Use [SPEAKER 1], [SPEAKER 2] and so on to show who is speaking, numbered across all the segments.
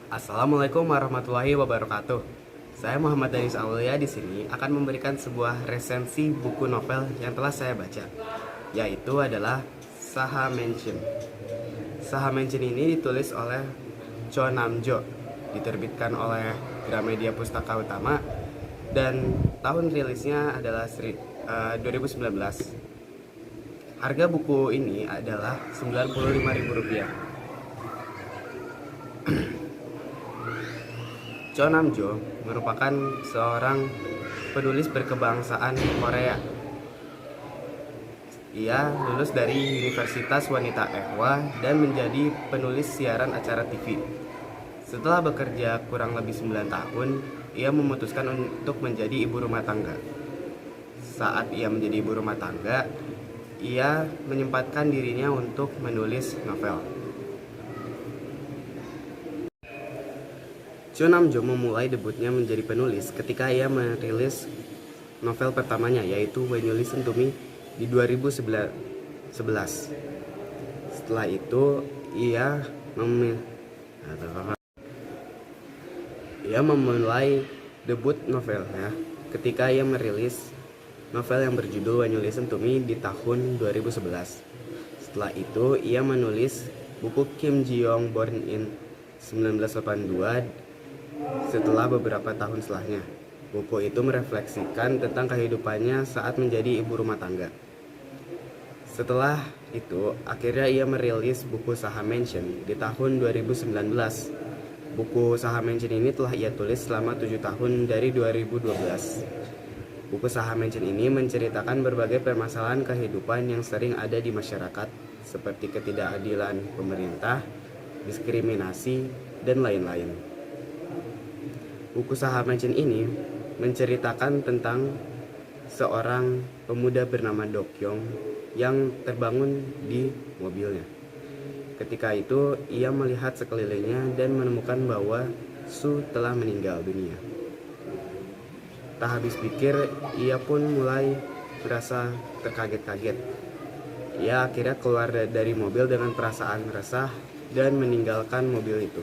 [SPEAKER 1] Assalamualaikum warahmatullahi wabarakatuh. Saya Muhammad Danis Aulia di sini akan memberikan sebuah resensi buku novel yang telah saya baca, yaitu adalah Saha Mansion. Saha Mansion ini ditulis oleh Cho Namjo, diterbitkan oleh Gramedia Pustaka Utama, dan tahun rilisnya adalah 2019. Harga buku ini adalah Rp95.000. Cho Namjo merupakan seorang penulis berkebangsaan Korea. Ia lulus dari Universitas Wanita Ehwa dan menjadi penulis siaran acara TV. Setelah bekerja kurang lebih 9 tahun, ia memutuskan untuk menjadi ibu rumah tangga. Saat ia menjadi ibu rumah tangga, ia menyempatkan dirinya untuk menulis novel. Cho Namjo memulai debutnya menjadi penulis ketika ia merilis novel pertamanya, yaitu When You Listen to Me di 2011. Setelah itu ia memulai debut novelnya ketika ia merilis novel yang berjudul When You Listen to Me di tahun 2011. Setelah itu ia menulis buku Kim Ji Young Born in 1982. Setelah beberapa tahun setelahnya, buku itu merefleksikan tentang kehidupannya saat menjadi ibu rumah tangga. Setelah itu, akhirnya ia merilis buku Saha Mansion di tahun 2019. Buku Saha Mansion ini telah ia tulis selama 7 tahun dari 2012. Buku Saha Mansion ini menceritakan berbagai permasalahan kehidupan yang sering ada di masyarakat, seperti ketidakadilan pemerintah, diskriminasi, dan lain-lain. Buku Saha Mansion ini menceritakan tentang seorang pemuda bernama Dokyong yang terbangun di mobilnya. Ketika itu, ia melihat sekelilingnya dan menemukan bahwa Su telah meninggal dunia. Tak habis pikir, ia pun mulai merasa terkaget-kaget. Ia akhirnya keluar dari mobil dengan perasaan resah dan meninggalkan mobil itu.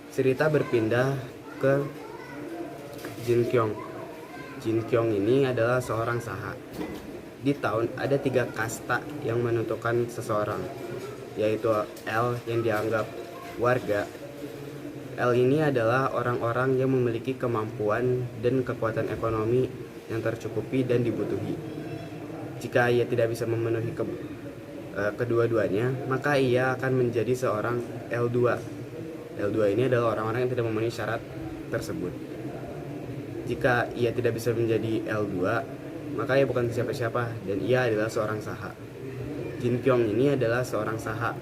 [SPEAKER 1] Cerita berpindah ke Jin Kyung. Jin Kyung ini adalah seorang saha. Di tahun ada 3 kasta yang menentukan seseorang, yaitu L yang dianggap warga. L ini adalah orang-orang yang memiliki kemampuan dan kekuatan ekonomi yang tercukupi dan dibutuhi. Jika ia tidak bisa memenuhi kedua-duanya, maka ia akan menjadi seorang L2. L2 ini adalah orang-orang yang tidak memenuhi syarat tersebut. Jika ia tidak bisa menjadi L2, maka ia bukan siapa-siapa dan ia adalah seorang saha. Jin Kyung ini adalah seorang saha.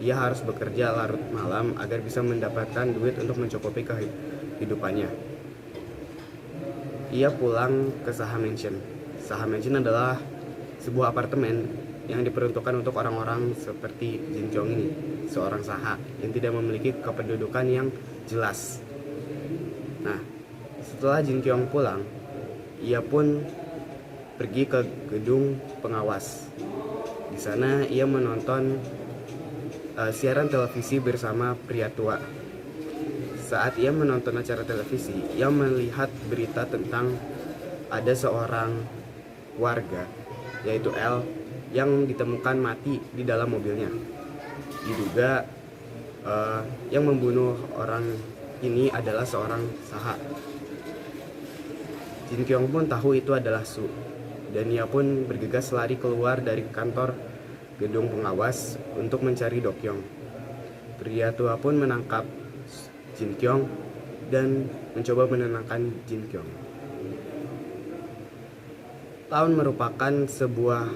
[SPEAKER 1] Ia harus bekerja larut malam agar bisa mendapatkan duit untuk mencukupi kehidupannya. Ia pulang ke Saha Mansion. Saha Mansion adalah sebuah apartemen yang diperuntukkan untuk orang-orang seperti Jin Kyung ini, seorang saha yang tidak memiliki kependudukan yang jelas. Nah, setelah Jin Kyung pulang, ia pun pergi ke gedung pengawas. Di sana ia menonton siaran televisi bersama pria tua. Saat ia menonton acara televisi, ia melihat berita tentang ada seorang warga, yaitu L, yang ditemukan mati di dalam mobilnya. Diduga yang membunuh orang ini adalah seorang saha. Jin Kyung pun tahu itu adalah Su, dan ia pun bergegas lari keluar dari kantor gedung pengawas untuk mencari Dokyong. Pria tua pun menangkap Jin Kyung dan mencoba menenangkan Jin Kyung. Tahun merupakan sebuah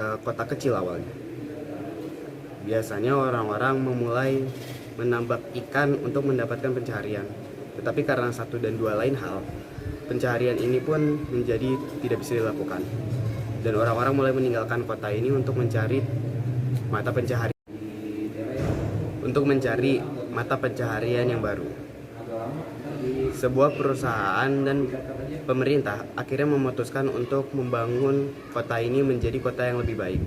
[SPEAKER 1] kota kecil awalnya. Biasanya orang-orang memulai menambak ikan untuk mendapatkan pencaharian. Tetapi karena satu dan dua lain hal, pencaharian ini pun menjadi tidak bisa dilakukan. Dan orang-orang mulai meninggalkan kota ini untuk mencari mata pencaharian yang baru. Sebuah perusahaan dan pemerintah akhirnya memutuskan untuk membangun kota ini menjadi kota yang lebih baik.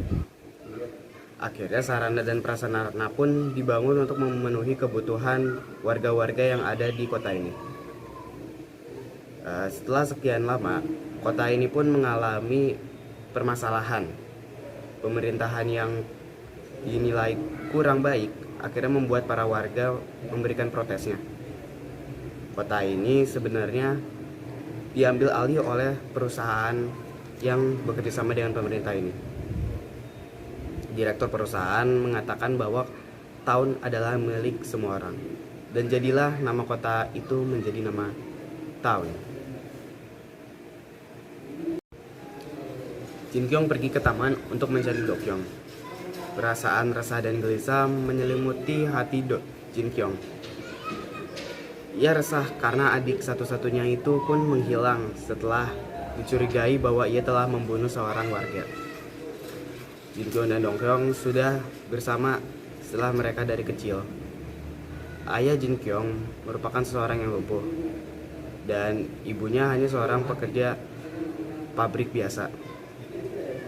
[SPEAKER 1] Akhirnya sarana dan prasarana pun dibangun untuk memenuhi kebutuhan warga-warga yang ada di kota ini. Setelah sekian lama, kota ini pun mengalami permasalahan. Pemerintahan yang dinilai kurang baik akhirnya membuat para warga memberikan protesnya. Kota ini sebenarnya diambil alih oleh perusahaan yang bekerjasama dengan pemerintah ini. Direktur perusahaan mengatakan bahwa Town adalah milik semua orang, dan jadilah nama kota itu menjadi nama Town. Jin Kyung pergi ke taman untuk mencari Do Kyung. Perasaan resah dan gelisah menyelimuti hati Jin Kyung. Ia resah karena adik satu-satunya itu pun menghilang setelah dicurigai bahwa ia telah membunuh seorang warga. Jin Kyung dan Dong Kyung sudah bersama setelah mereka dari kecil. Ayah Jin Kyung merupakan seorang yang lumpuh, dan ibunya hanya seorang pekerja pabrik biasa.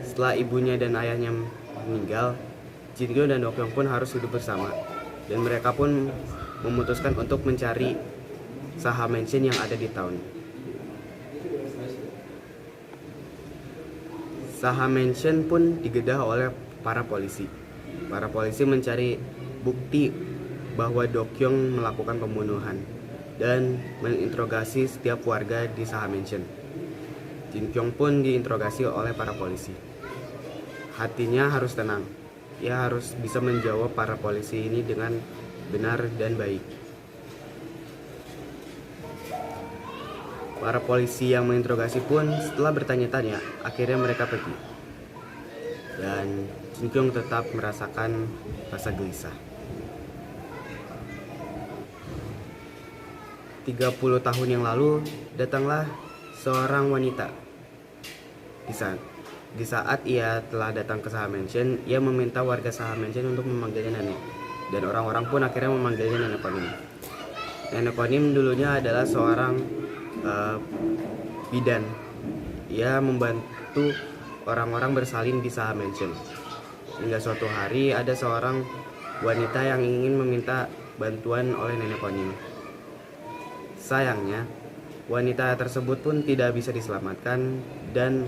[SPEAKER 1] Setelah ibunya dan ayahnya meninggal, Jin Kyung dan Dong Kyung pun harus hidup bersama, dan mereka pun memutuskan untuk mencari Saha Mansion yang ada di Town. Saha Mansion pun digeledah oleh para polisi. Para polisi mencari bukti bahwa Do Kyung melakukan pembunuhan dan menginterogasi setiap warga di Saha Mansion. Jin Kyung pun diinterogasi oleh para polisi. Hatinya harus tenang. Ia harus bisa menjawab para polisi ini dengan benar dan baik. Para polisi yang menginterogasi pun setelah bertanya-tanya, akhirnya mereka pergi. Dan Jin Kyung tetap merasakan rasa gelisah. 30 tahun yang lalu, datanglah seorang wanita. Di saat ia telah datang ke Saha Mansion, ia meminta warga Saha Mansion untuk memanggilnya nenek. Dan orang-orang pun akhirnya memanggilnya Nenek Konim. Nenek Konim dulunya adalah seorang bidan. Ia membantu orang-orang bersalin di Saha Mansion. Hingga suatu hari ada seorang wanita yang ingin meminta bantuan oleh Nenek Konim. Sayangnya, wanita tersebut pun tidak bisa diselamatkan dan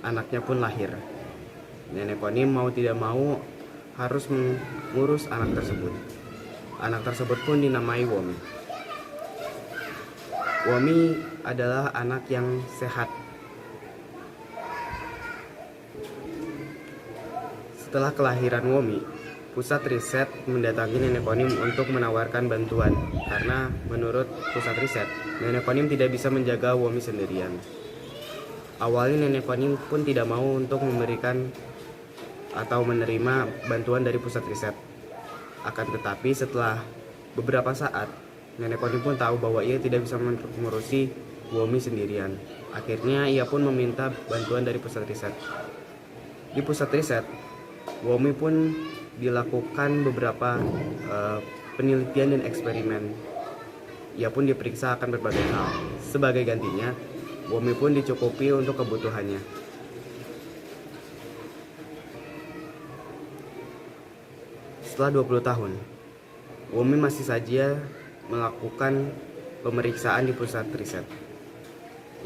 [SPEAKER 1] anaknya pun lahir. Nenek Konim mau tidak mau harus mengurus anak tersebut. Anak tersebut pun dinamai Womi. Womi adalah anak yang sehat. Setelah kelahiran Womi, pusat riset mendatangi Nenek Konim untuk menawarkan bantuan karena menurut pusat riset, Nenek Konim tidak bisa menjaga Womi sendirian. Awalnya Nenek Konim pun tidak mau untuk memberikan atau menerima bantuan dari pusat riset. Akan tetapi setelah beberapa saat, Nenek Konim pun tahu bahwa ia tidak bisa mengurusi Womi sendirian. Akhirnya ia pun meminta bantuan dari pusat riset. Di pusat riset, Womi pun dilakukan beberapa penelitian dan eksperimen. Ia pun diperiksa akan berbagai hal. Sebagai gantinya, Womi pun dicukupi untuk kebutuhannya. Setelah 20 tahun, Womi masih saja melakukan pemeriksaan di pusat riset.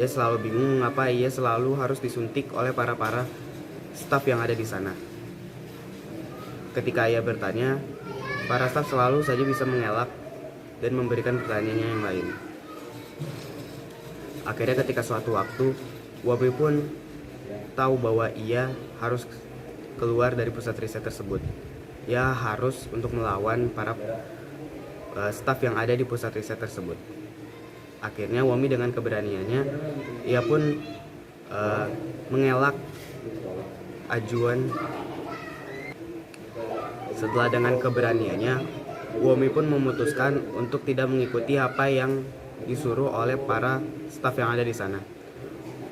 [SPEAKER 1] Ia selalu bingung mengapa ia selalu harus disuntik oleh para staf yang ada di sana. Ketika ia bertanya, para staf selalu saja bisa mengelak dan memberikan pertanyaannya yang lain. Akhirnya ketika suatu waktu, Womi pun tahu bahwa ia harus keluar dari pusat riset tersebut. Ia harus untuk melawan para staf yang ada di pusat riset tersebut. Akhirnya Womi dengan keberaniannya, ia pun mengelak ajuan. Setelah dengan keberaniannya, Womi pun memutuskan untuk tidak mengikuti apa yang disuruh oleh para staf yang ada di sana.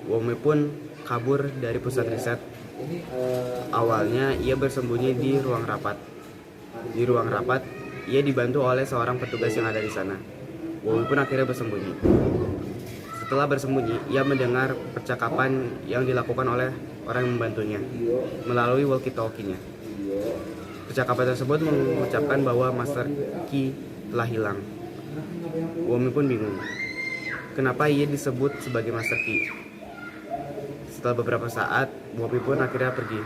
[SPEAKER 1] Womi pun kabur dari pusat riset. Awalnya ia bersembunyi di ruang rapat. Di ruang rapat, ia dibantu oleh seorang petugas yang ada di sana. Womi pun akhirnya bersembunyi. Setelah bersembunyi, ia mendengar percakapan yang dilakukan oleh orang yang membantunya melalui walkie-talkie-nya. Percakapan tersebut mengucapkan bahwa Master Qi telah hilang. Womi pun bingung, kenapa ia disebut sebagai Master Qi. Setelah beberapa saat, Womi pun akhirnya pergi.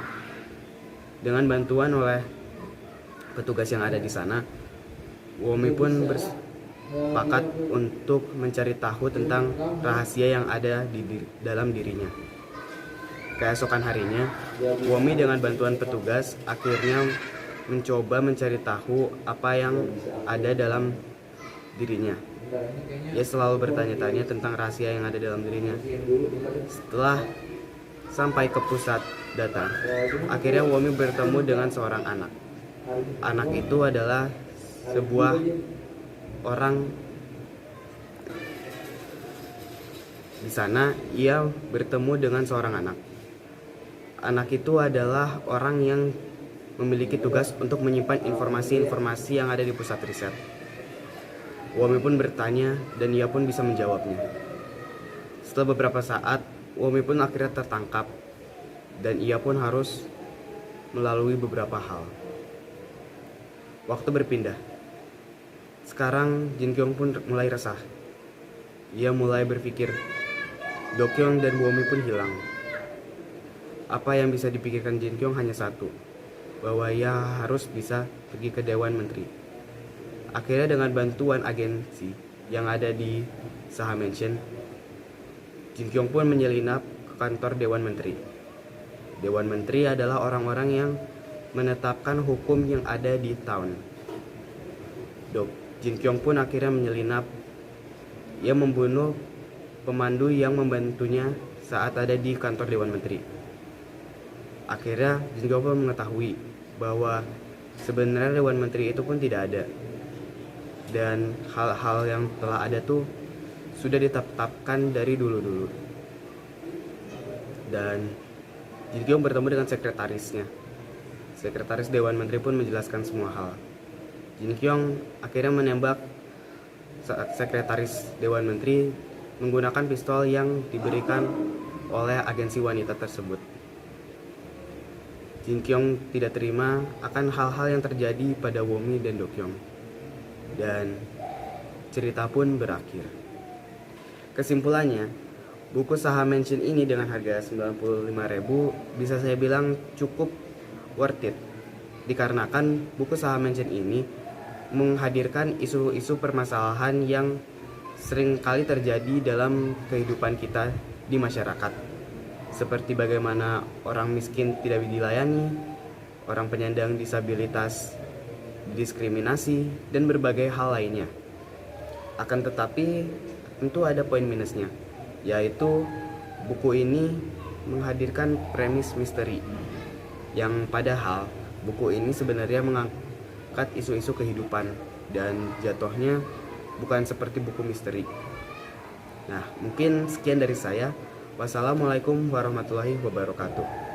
[SPEAKER 1] Dengan bantuan oleh petugas yang ada di sana, Womi pun bersepakat untuk mencari tahu tentang rahasia yang ada di dalam dirinya. Keesokan harinya, Womi dengan bantuan petugas akhirnya mencoba mencari tahu apa yang ada dalam dirinya. Ia selalu bertanya-tanya tentang rahasia yang ada dalam dirinya. Setelah sampai ke pusat data, akhirnya Womi bertemu dengan seorang anak. Anak itu adalah sebuah orang. Di sana ia bertemu dengan seorang anak. Anak itu adalah orang yang memiliki tugas untuk menyimpan informasi-informasi yang ada di pusat riset. Womi pun bertanya dan ia pun bisa menjawabnya. Setelah beberapa saat, Womi pun akhirnya tertangkap dan ia pun harus melalui beberapa hal. Waktu berpindah. Sekarang Jin Kyung pun mulai resah. Ia mulai berpikir, Do Kyung dan Womi pun hilang. Apa yang bisa dipikirkan Jin Kyung hanya satu, bahwa ia harus bisa pergi ke Dewan Menteri. Akhirnya dengan bantuan agensi yang ada di Saha Mansion, Jin Kyung pun menyelinap ke kantor Dewan Menteri. Dewan Menteri adalah orang-orang yang menetapkan hukum yang ada di town. Jin Kyung pun akhirnya menyelinap. Ia membunuh pemandu yang membantunya saat ada di kantor Dewan Menteri. Akhirnya Jin Kyung pun mengetahui bahwa sebenarnya Dewan Menteri itu pun tidak ada, dan hal-hal yang telah ada tuh sudah ditetapkan dari dulu-dulu. Dan Jin Kyung bertemu dengan sekretarisnya. Sekretaris Dewan Menteri pun menjelaskan semua hal. Jin Kyung akhirnya menembak sekretaris Dewan Menteri menggunakan pistol yang diberikan oleh agensi wanita tersebut. Jin Kyung tidak terima akan hal-hal yang terjadi pada Womi dan Do Kyung. Dan cerita pun berakhir. Kesimpulannya, buku Saha Mansion ini dengan harga 95.000 bisa saya bilang cukup worth it. Dikarenakan buku Saha Mansion ini menghadirkan isu-isu permasalahan yang sering kali terjadi dalam kehidupan kita di masyarakat. Seperti bagaimana orang miskin tidak dilayani, orang penyandang disabilitas diskriminasi, dan berbagai hal lainnya. Akan tetapi tentu ada poin minusnya, yaitu buku ini menghadirkan premis misteri, yang padahal buku ini sebenarnya mengangkat isu-isu kehidupan dan jatuhnya bukan seperti buku misteri. Nah, mungkin sekian dari saya. Wassalamualaikum warahmatullahi wabarakatuh.